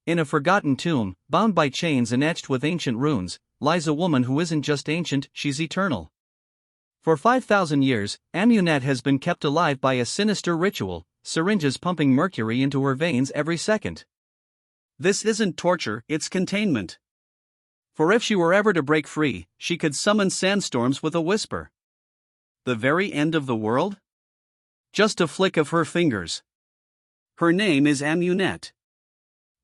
In a forgotten tomb, bound by chains and etched with ancient runes, lies a woman who isn't just ancient, she's eternal. For 5,000 years, Amunet has been kept alive by a sinister ritual, syringes pumping mercury into her veins every second. This isn't torture, it's containment. For if she were ever to break free, she could summon sandstorms with a whisper. The very end of the world? Just a flick of her fingers. Her name is Amunet.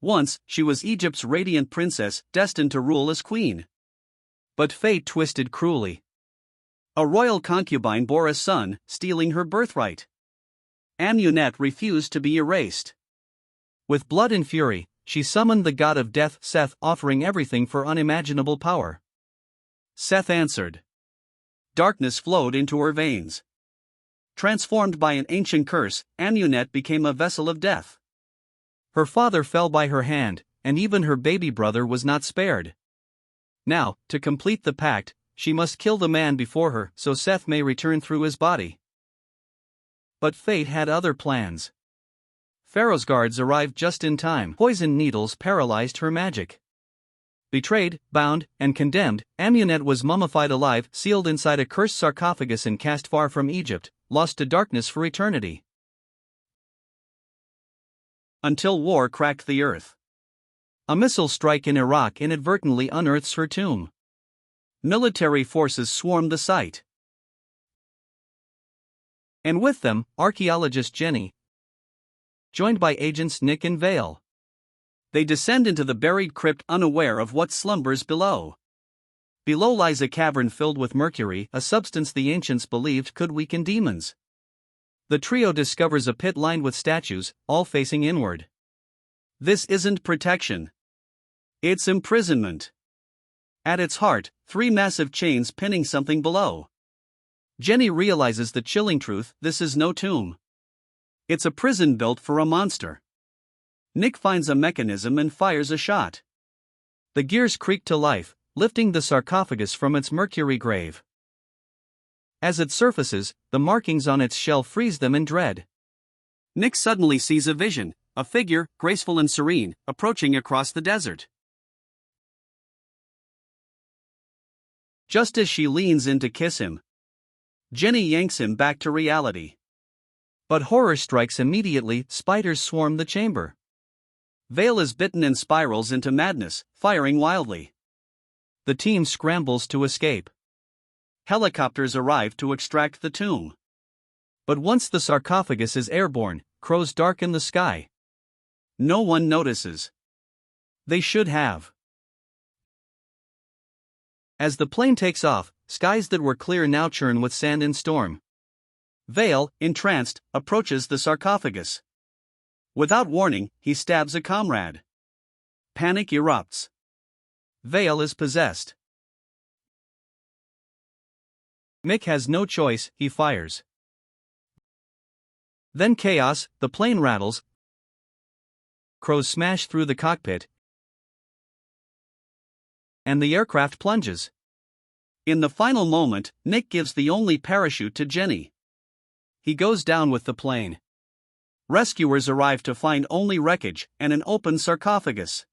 Once, she was Egypt's radiant princess, destined to rule as queen. But fate twisted cruelly. A royal concubine bore a son, stealing her birthright. Amunet refused to be erased. With blood and fury, she summoned the god of death, Seth, offering everything for unimaginable power. Seth answered. Darkness flowed into her veins. Transformed by an ancient curse, Amunet became a vessel of death. Her father fell by her hand, and even her baby brother was not spared. Now, to complete the pact, she must kill the man before her so Seth may return through his body. But fate had other plans. Pharaoh's guards arrived just in time. Poison needles paralyzed her magic. Betrayed, bound, and condemned, Amunet was mummified alive, sealed inside a cursed sarcophagus and cast far from Egypt, lost to darkness for eternity. Until war cracked the earth. A missile strike in Iraq inadvertently unearths her tomb. Military forces swarmed the site. And with them, archaeologist Jenny, joined by agents Nick and Vale. They descend into the buried crypt unaware of what slumbers below. Below lies a cavern filled with mercury, a substance the ancients believed could weaken demons. The trio discovers a pit lined with statues, all facing inward. This isn't protection. It's imprisonment. At its heart, 3 massive chains pinning something below. Jenny realizes the chilling truth: this is no tomb. It's a prison built for a monster. Nick finds a mechanism and fires a shot. The gears creak to life, lifting the sarcophagus from its mercury grave. As it surfaces, the markings on its shell freeze them in dread. Nick suddenly sees a vision, a figure, graceful and serene, approaching across the desert. Just as she leans in to kiss him, Jenny yanks him back to reality. But horror strikes immediately. Spiders swarm the chamber. Vale is bitten and spirals into madness, firing wildly. The team scrambles to escape. Helicopters arrive to extract the tomb. But once the sarcophagus is airborne, crows darken the sky. No one notices. They should have. As the plane takes off, skies that were clear now churn with sand and storm. Vale, entranced, approaches the sarcophagus. Without warning, he stabs a comrade. Panic erupts. Vale is possessed. Nick has no choice, he fires. Then chaos, the plane rattles. Crows smash through the cockpit, and the aircraft plunges. In the final moment, Nick gives the only parachute to Jenny. He goes down with the plane. Rescuers arrive to find only wreckage and an open sarcophagus.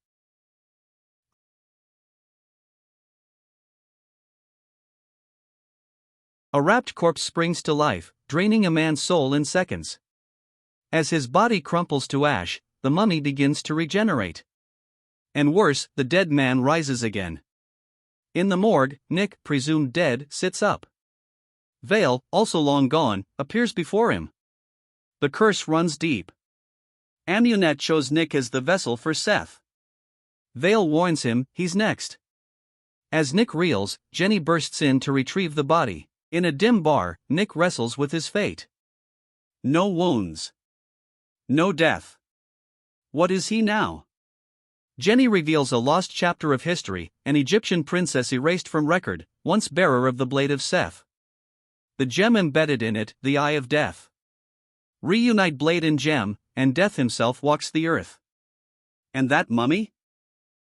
A wrapped corpse springs to life, draining a man's soul in seconds. As his body crumples to ash, the mummy begins to regenerate. And worse, the dead man rises again. In the morgue, Nick, presumed dead, sits up. Vale, also long gone, appears before him. The curse runs deep. Amunet chose Nick as the vessel for Seth. Vale warns him, he's next. As Nick reels, Jenny bursts in to retrieve the body. In a dim bar, Nick wrestles with his fate. No wounds. No death. What is he now? Jenny reveals a lost chapter of history, an Egyptian princess erased from record, once bearer of the blade of Seth. The gem embedded in it, the eye of death. Reunite blade and gem, and death himself walks the earth. And that mummy?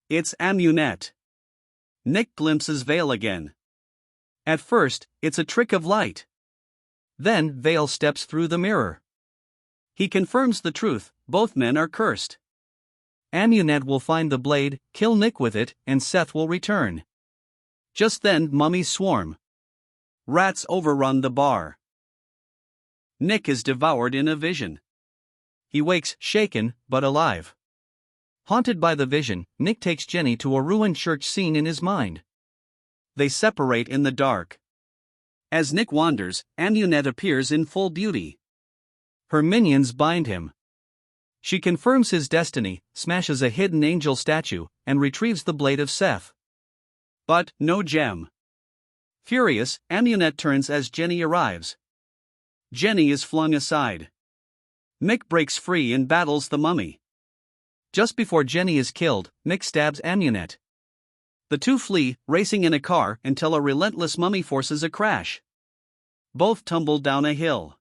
It's Amunet. Nick glimpses Vale again. At first, it's a trick of light. Then, Vale steps through the mirror. He confirms the truth: both men are cursed. Amunet will find the blade, kill Nick with it, and Seth will return. Just then, mummies swarm. Rats overrun the bar. Nick is devoured in a vision. He wakes, shaken, but alive. Haunted by the vision, Nick takes Jenny to a ruined church scene in his mind. They separate in the dark. As Nick wanders, Amunet appears in full beauty. Her minions bind him. She confirms his destiny, smashes a hidden angel statue, and retrieves the blade of Seth. But no gem. Furious, Amunet turns as Jenny arrives. Jenny is flung aside. Nick breaks free and battles the mummy. Just before Jenny is killed, Nick stabs Amunet. The two flee, racing in a car until a relentless mummy forces a crash. Both tumble down a hill.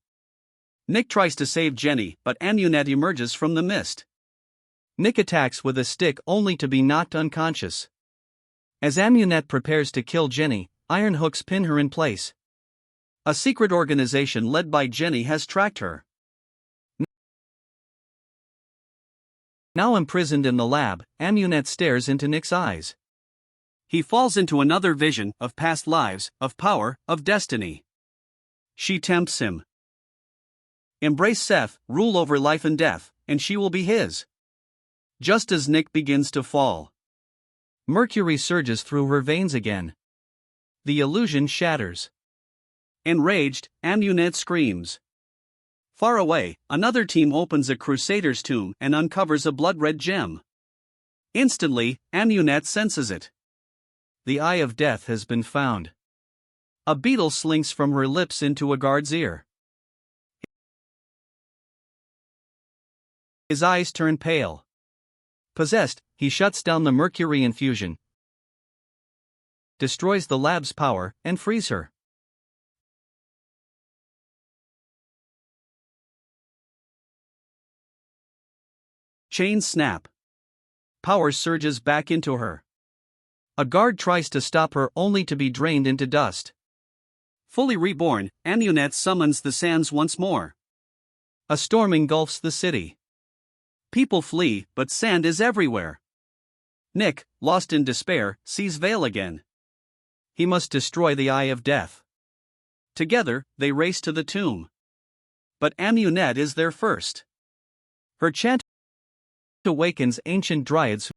Nick tries to save Jenny, but Amunet emerges from the mist. Nick attacks with a stick only to be knocked unconscious. As Amunet prepares to kill Jenny, iron hooks pin her in place. A secret organization led by Jenny has tracked her. Now imprisoned in the lab, Amunet stares into Nick's eyes. He falls into another vision of past lives, of power, of destiny. She tempts him. Embrace Seth, rule over life and death, and she will be his. Just as Nick begins to fall, mercury surges through her veins again. The illusion shatters. Enraged, Amunet screams. Far away, another team opens a crusader's tomb and uncovers a blood-red gem. Instantly, Amunet senses it. The eye of death has been found. A beetle slinks from her lips into a guard's ear. His eyes turn pale. Possessed, he shuts down the mercury infusion, destroys the lab's power, and frees her. Chains snap. Power surges back into her. A guard tries to stop her only to be drained into dust. Fully reborn, Amunet summons the sands once more. A storm engulfs the city. People flee, but sand is everywhere. Nick, lost in despair, sees Vale again. He must destroy the eye of death. Together, they race to the tomb. But Amunet is there first. Her chant awakens ancient dryads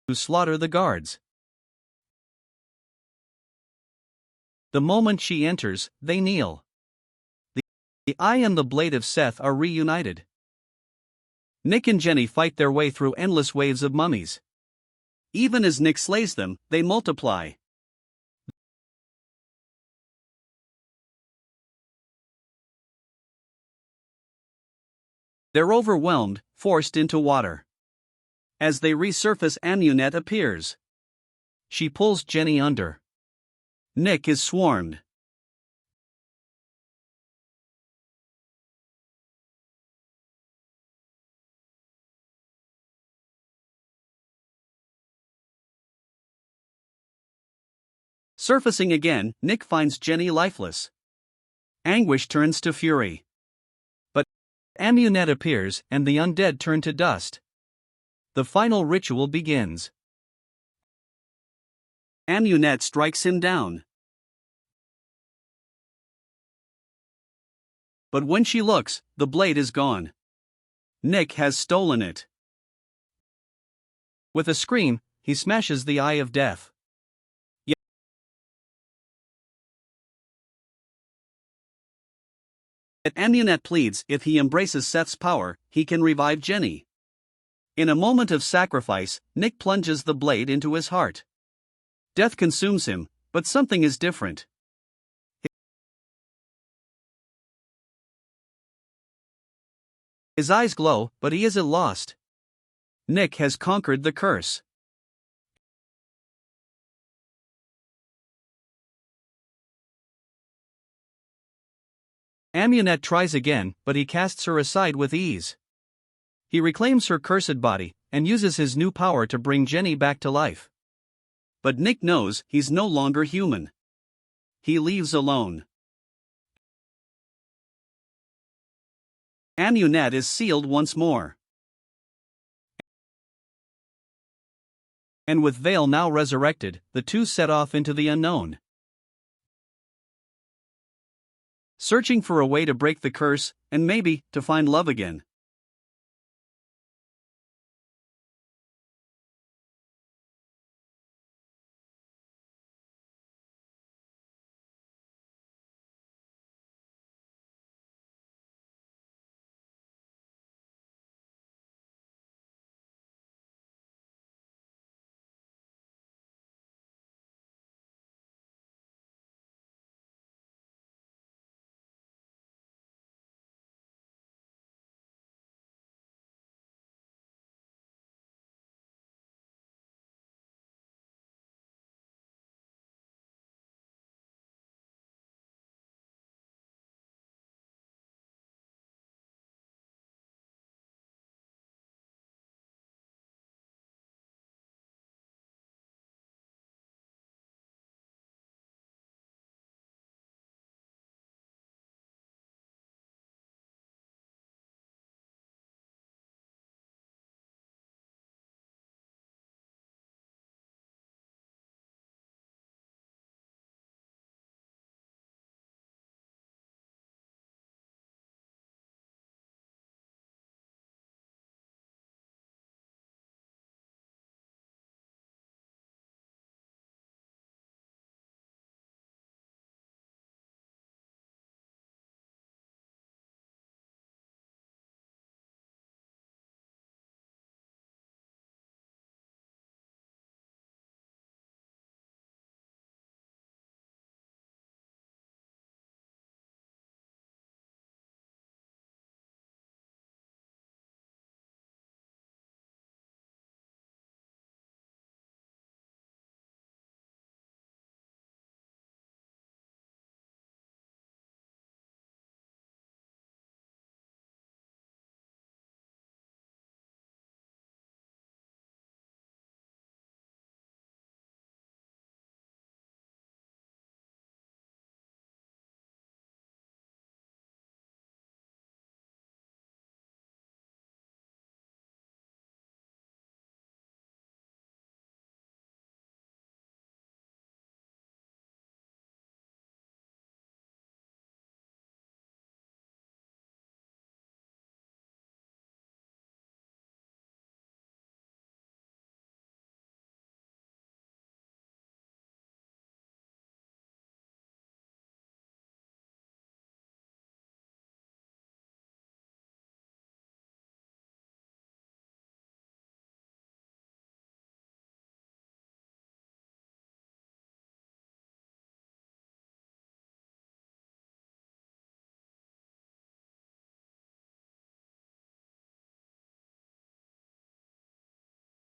who slaughter the guards. The moment she enters, they kneel. The eye and the blade of Seth are reunited. Nick and Jenny fight their way through endless waves of mummies. Even as Nick slays them, they multiply. They're overwhelmed, forced into water. As they resurface, Amunet appears. She pulls Jenny under. Nick is swarmed. Surfacing again, Nick finds Jenny lifeless. Anguish turns to fury. But Amunet appears, and the undead turn to dust. The final ritual begins. Amunet strikes him down. But when she looks, the blade is gone. Nick has stolen it. With a scream, he smashes the eye of death. Yet Amunet pleads if he embraces Seth's power, he can revive Jenny. In a moment of sacrifice, Nick plunges the blade into his heart. Death consumes him, but something is different. His eyes glow, but he isn't lost. Nick has conquered the curse. Amunet tries again, but he casts her aside with ease. He reclaims her cursed body, and uses his new power to bring Jenny back to life. But Nick knows he's no longer human. He leaves alone. Amunet is sealed once more. And with Vale now resurrected, the two set off into the unknown, searching for a way to break the curse, and maybe, to find love again.